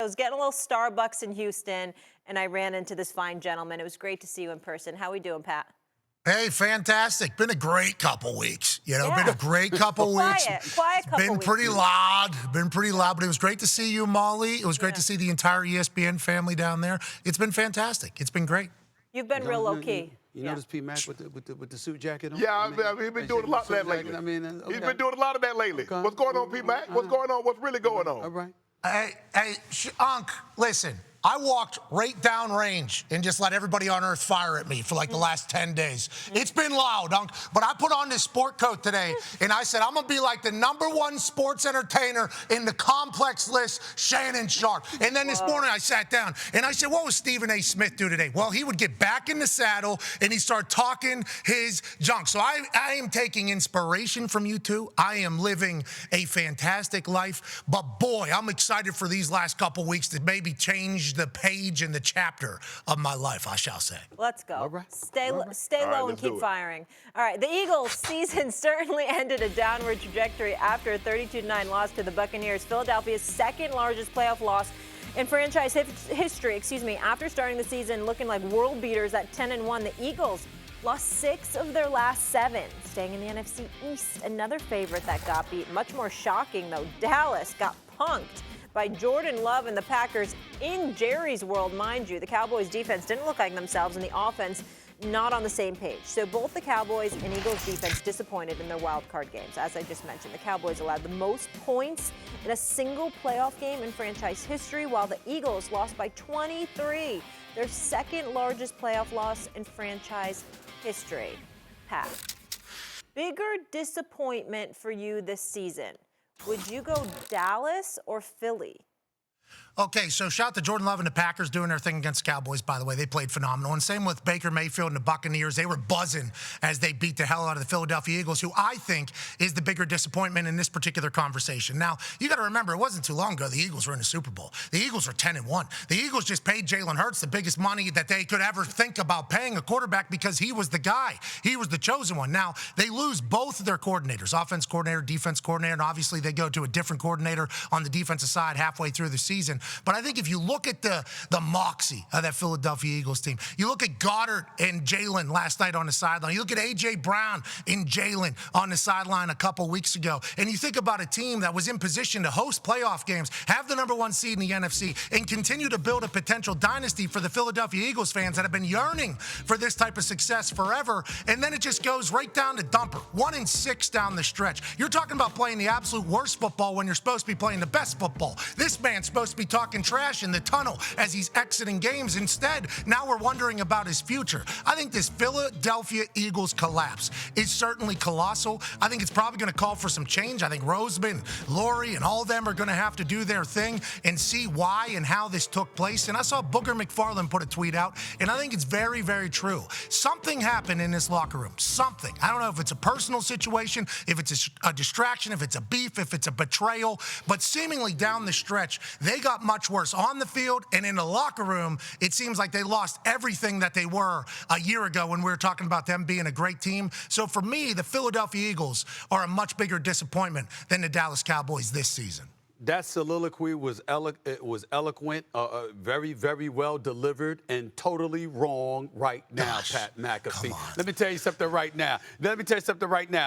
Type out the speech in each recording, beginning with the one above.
I was getting a little Starbucks in Houston, and I ran into this fine gentleman. It was great to see you in person. How we doing, Pat? Hey, fantastic. Been a great couple weeks. Been a great couple weeks. Quiet couple weeks. Been pretty loud, but it was great to see you, Molly. It was great to see the entire ESPN family down there. It's been fantastic. It's been great. You've been real low-key. You notice P. Mac with the suit jacket on? Yeah, I mean, he's been doing a lot of that lately. He's been doing a lot of that lately. Okay. What's going on, P. Mac? What's going on? What's really going on? All right. Hey, Unc, listen. I walked right down range and just let everybody on earth fire at me for like the last 10 days. It's been loud, Unc, but I put on this sport coat today, and I said, I'm going to be like the #1 sports entertainer in the complex list, Shannon Sharpe. And then this morning I sat down, and I said, what would Stephen A. Smith do today? Well, he would get back in the saddle, and he'd start talking his junk. So I am taking inspiration from you two. I am living a fantastic life, but boy, I'm excited for these last couple weeks to maybe change the page and the chapter of my life, I shall say. Let's go. All right. Stay low and keep firing. All right, the Eagles' season certainly ended a downward trajectory after a 32-9 loss to the Buccaneers, Philadelphia's second largest playoff loss in franchise history. After starting the season looking like world beaters at 10-1, the Eagles lost 6 of their last 7, staying in the NFC East. Another favorite that got beat. Much more shocking, though. Dallas got punked by Jordan Love and the Packers in Jerry's world, mind you. The Cowboys' defense didn't look like themselves, and the offense not on the same page. So both the Cowboys and Eagles defense disappointed in their wild card games. As I just mentioned, the Cowboys allowed the most points in a single playoff game in franchise history, while the Eagles lost by 23, their second largest playoff loss in franchise history. Pat, bigger disappointment for you this season? Would you go Dallas or Philly? Okay, so shout out to Jordan Love and the Packers doing their thing against the Cowboys, by the way. They played phenomenal. And same with Baker Mayfield and the Buccaneers. They were buzzing as they beat the hell out of the Philadelphia Eagles, who I think is the bigger disappointment in this particular conversation. Now, you got to remember, it wasn't too long ago the Eagles were in the Super Bowl. The Eagles are 10-1. The Eagles just paid Jalen Hurts the biggest money that they could ever think about paying a quarterback because he was the guy. He was the chosen one. Now, they lose both of their coordinators, offense coordinator, defense coordinator, and obviously they go to a different coordinator on the defensive side halfway through the season. But I think if you look at the moxie of that Philadelphia Eagles team, you look at Goddard and Jalen last night on the sideline, you look at A.J. Brown and Jalen on the sideline a couple weeks ago, and you think about a team that was in position to host playoff games, have the #1 seed in the NFC, and continue to build a potential dynasty for the Philadelphia Eagles fans that have been yearning for this type of success forever, and then it just goes right down to dumper. 1-6 down the stretch. You're talking about playing the absolute worst football when you're supposed to be playing the best football. This man's supposed to be talking trash in the tunnel as he's exiting games. Instead, now we're wondering about his future. I think this Philadelphia Eagles collapse is certainly colossal. I think it's probably going to call for some change. I think Roseman, Laurie, and all of them are going to have to do their thing and see why and how this took place. And I saw Booger McFarland put a tweet out, and I think it's very, very true. Something happened in this locker room. Something. I don't know if it's a personal situation, if it's a distraction, if it's a beef, if it's a betrayal, but seemingly down the stretch, they got much worse on the field, and in the locker room, it seems like they lost everything that they were a year ago when we were talking about them being a great team. So for me, the Philadelphia Eagles are a much bigger disappointment than the Dallas Cowboys this season. That soliloquy was eloquent, very, very well delivered, and totally wrong right now, Pat McAfee. Let me tell you something right now.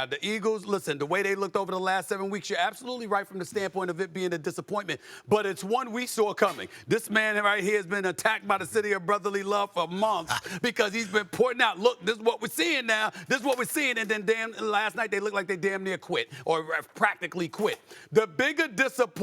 The Eagles, listen, the way they looked over the last 7 weeks, you're absolutely right from the standpoint of it being a disappointment, but it's one we saw coming. This man right here has been attacked by the city of brotherly love for months because he's been pointing out, look, this is what we're seeing now. This is what we're seeing, and then last night they looked like they damn near quit or practically quit. The bigger disappointment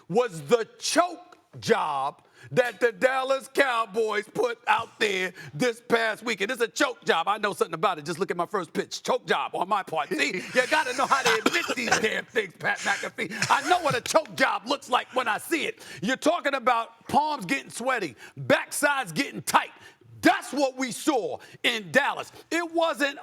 was the choke job that the Dallas Cowboys put out there this past weekend. It's a choke job. I know something about it. Just look at my first pitch. Choke job on my part. See, you got to know how to admit these damn things, Pat McAfee. I know what a choke job looks like when I see it. You're talking about palms getting sweaty, backsides getting tight, That's what we saw in Dallas. It wasn't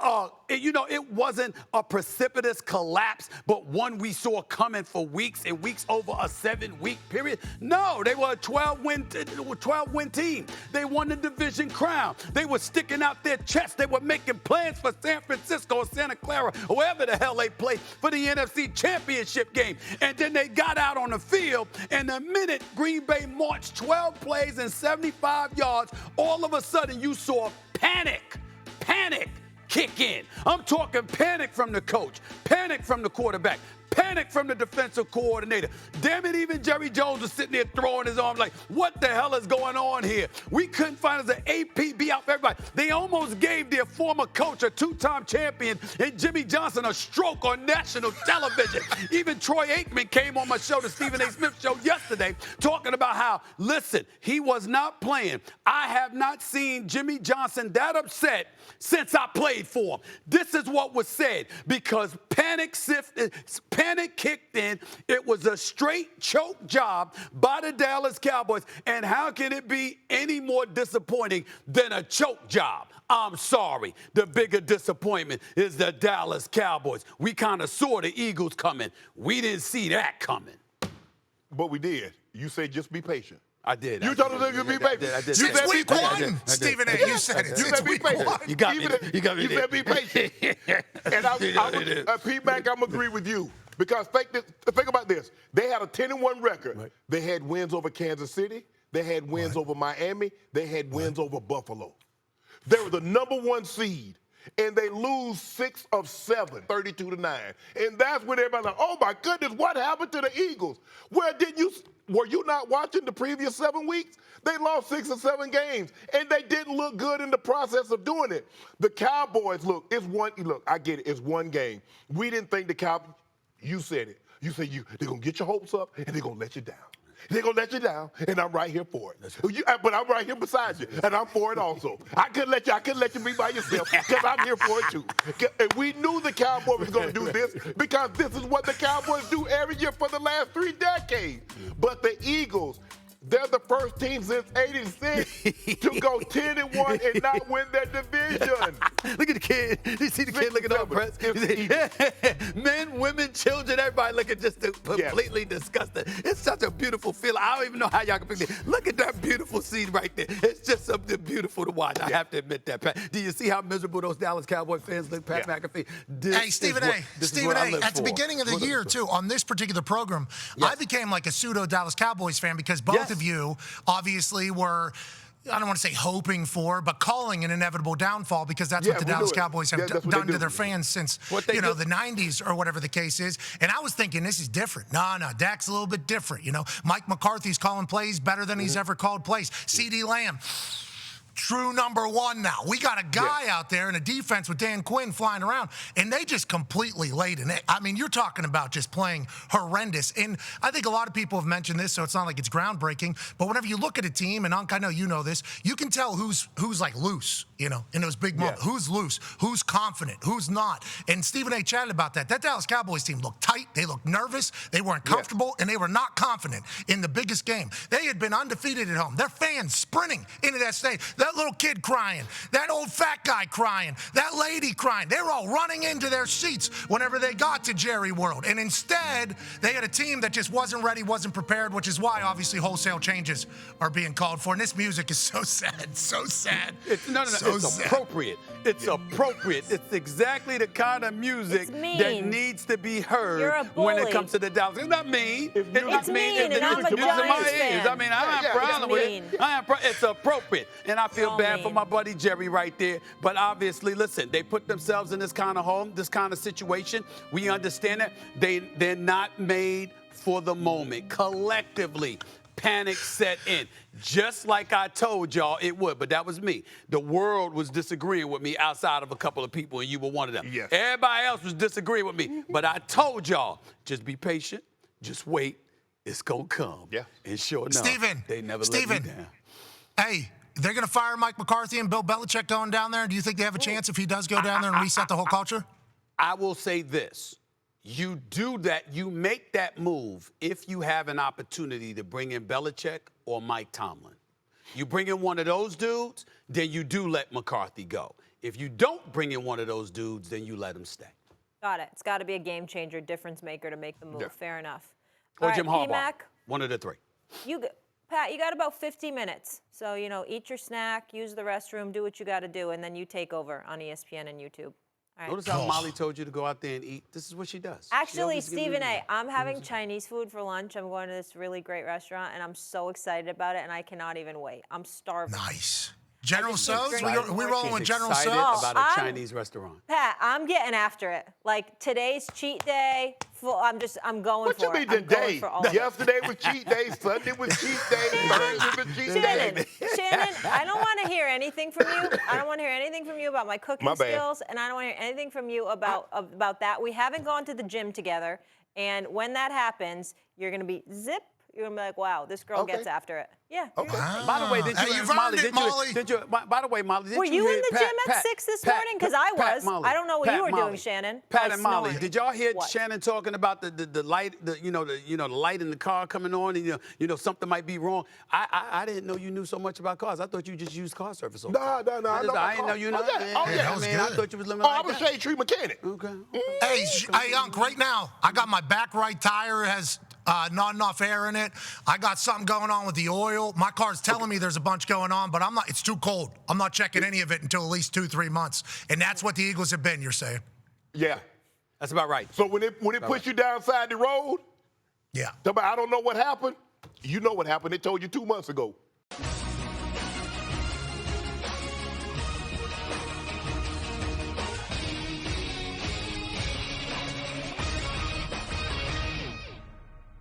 a precipitous collapse, but one we saw coming for weeks and weeks over a 7-week period. No, they were a 12-win team. They won the division crown. They were sticking out their chests. They were making plans for San Francisco or Santa Clara, or wherever the hell they played, for the NFC Championship game. And then they got out on the field, and the minute Green Bay marched 12 plays and 75 yards, all of a sudden you saw panic kick in. I'm talking panic from the coach, panic from the quarterback, panic from the defensive coordinator. Damn it, even Jerry Jones was sitting there throwing his arms like, what the hell is going on here? We couldn't find us an APB out for everybody. They almost gave their former coach, a 2-time champion, and Jimmy Johnson, a stroke on national television. Even Troy Aikman came on my show, the Stephen A. Smith show yesterday, talking about how, listen, he was not playing. I have not seen Jimmy Johnson that upset since I played for him. This is what was said, because panic kicked in. It was a straight choke job by the Dallas Cowboys. And how can it be any more disappointing than a choke job? I'm sorry. The bigger disappointment is the Dallas Cowboys. We kind of saw the Eagles coming. We didn't see that coming. But we did. You said just be patient. I did. You told us to be patient. I did. You said week one, Stephen A. You said it. You said be patient. You got me. You got me. You said be patient. And P-Mac, I'm agree with you. Because think about this. They had a 10-1 record. Right. They had wins over Kansas City. They had wins over Miami. They had wins over Buffalo. They were the number 1 seed. And they lose 6 of 7, 32-9. And that's when everybody's like, oh my goodness, what happened to the Eagles? Were you not watching the previous 7 weeks? They lost 6 or 7 games, and they didn't look good in the process of doing it. The Cowboys, look, I get it, it's one game. We didn't think the Cowboys, you said it. You said they're going to get your hopes up, and they're going to let you down. They're going to let you down, and I'm right here for it. But I'm right here beside you, and I'm for it also. I couldn't let you be by yourself, because I'm here for it too. And we knew the Cowboys was going to do this, because this is what the Cowboys do every year for the last 3 decades. But the Eagles, they're the first team since '86 to go 10-1 and not win their division. Look at the kid. You see the kid looking up, press? Men, women, children, everybody looking just completely disgusted. It's such a beautiful feeling. I don't even know how y'all can pick it. Look at that beautiful scene right there. It's just something beautiful to watch. I have to admit that, Pat. Do you see how miserable those Dallas Cowboy fans look, Pat McAfee? Hey, Stephen A. At the beginning of the year, too, on this particular program, I became like a pseudo Dallas Cowboys fan because both of you obviously were, I don't want to say hoping for, but calling an inevitable downfall, because that's what the Dallas Cowboys have done to their fans since, the 90s or whatever the case is. And I was thinking, this is different. No, Dak's a little bit different. Mike McCarthy's calling plays better than he's ever called plays. CeeDee Lamb, true number 1 now. We got a guy out there in a defense with Dan Quinn flying around, and they just completely laid an egg. I mean, you're talking about just playing horrendous. And I think a lot of people have mentioned this, so it's not like it's groundbreaking, but whenever you look at a team, and Unc, I know you know this, you can tell who's like loose, in those big moments. Who's loose, who's confident, who's not. And Stephen A. chatted about that. That Dallas Cowboys team looked tight, they looked nervous, they weren't comfortable, and they were not confident in the biggest game. They had been undefeated at home. Their fans sprinting into that stage. That little kid crying, that old fat guy crying, that lady crying. They were all running into their seats whenever they got to Jerry World. And instead, they had a team that just wasn't ready, wasn't prepared, which is why, obviously, wholesale changes are being called for. And this music is so sad, so sad. It's appropriate. It's appropriate. It's exactly the kind of music that needs to be heard when it comes to the Dallas. It's not mean. It's mean, and I'm a Giants fan. I mean, I'm not problem with it. It's appropriate. And I feel bad for my buddy Jerry right there. But obviously, listen, they put themselves in this kind of home, this kind of situation. We understand that. They're not made for the moment. Collectively, panic set in. Just like I told y'all it would, but that was me. The world was disagreeing with me outside of a couple of people, and you were one of them. Yes. Everybody else was disagreeing with me. But I told y'all, just be patient, just wait. It's going to come. Yeah. And sure enough, they never let me down. Hey, they're going to fire Mike McCarthy and Bill Belichick going down there. Do you think they have a chance if he does go down there and reset the whole culture? I will say this. You do that, you make that move if you have an opportunity to bring in Belichick or Mike Tomlin. You bring in one of those dudes, then you do let McCarthy go. If you don't bring in one of those dudes, then you let him stay. Got it. It's got to be a game changer, difference maker to make the move. Yeah. Fair enough. Or All Jim right, Harbaugh. P-Mac, One of the three. Pat, you got about 50 minutes. So, eat your snack, use the restroom, do what you got to do, and then you take over on ESPN and YouTube. All right. Notice how Molly told you to go out there and eat. This is what she does. Actually, Stephen A., I'm having Chinese food for lunch. I'm going to this really great restaurant, and I'm so excited about it, and I cannot even wait. I'm starving. Nice. General So's? Right. We're rolling with General excited So's? about a Chinese restaurant. Pat, I'm getting after it. Like, today's cheat day. I'm going What for you it. mean I'm going today? for all of it. Yesterday was cheat day. Sunday was cheat day. Thursday was cheat day. Shannon, I don't want to hear anything from you. I don't want to hear anything from you about my cooking My bad. skills, and I don't want to hear anything from you about that. We haven't gone to the gym together, and when that happens, you're going to be zip. You're going to be like, wow, this girl gets after it. Yeah. Okay. By the way, You've earned it, Molly. By the way, Molly, did Were you hear in the gym at 6 this morning? Because I was. Molly, I don't know what Pat, you were Molly. doing, Shannon. Pat I and Molly, snored. did y'all hear What? Shannon talking about the light, the light in the car coming on, and something might be wrong? I didn't know you knew so much about cars. I thought you just used car service. No. I didn't know you know. that was I good. thought you was living Oh, like I'm a that. shade tree mechanic. Okay. Hey, Unc, right now, I got my back right tire has not enough air in it. I got something going on with the oil. My car's telling me there's a bunch going on, but I'm not. It's too cold. I'm not checking any of it until at least 2-3 months. And that's what the Eagles have been, you're saying? Yeah. That's about right. So when it puts you downside the road, Yeah. I don't know what happened. You know what happened. They told you 2 months ago.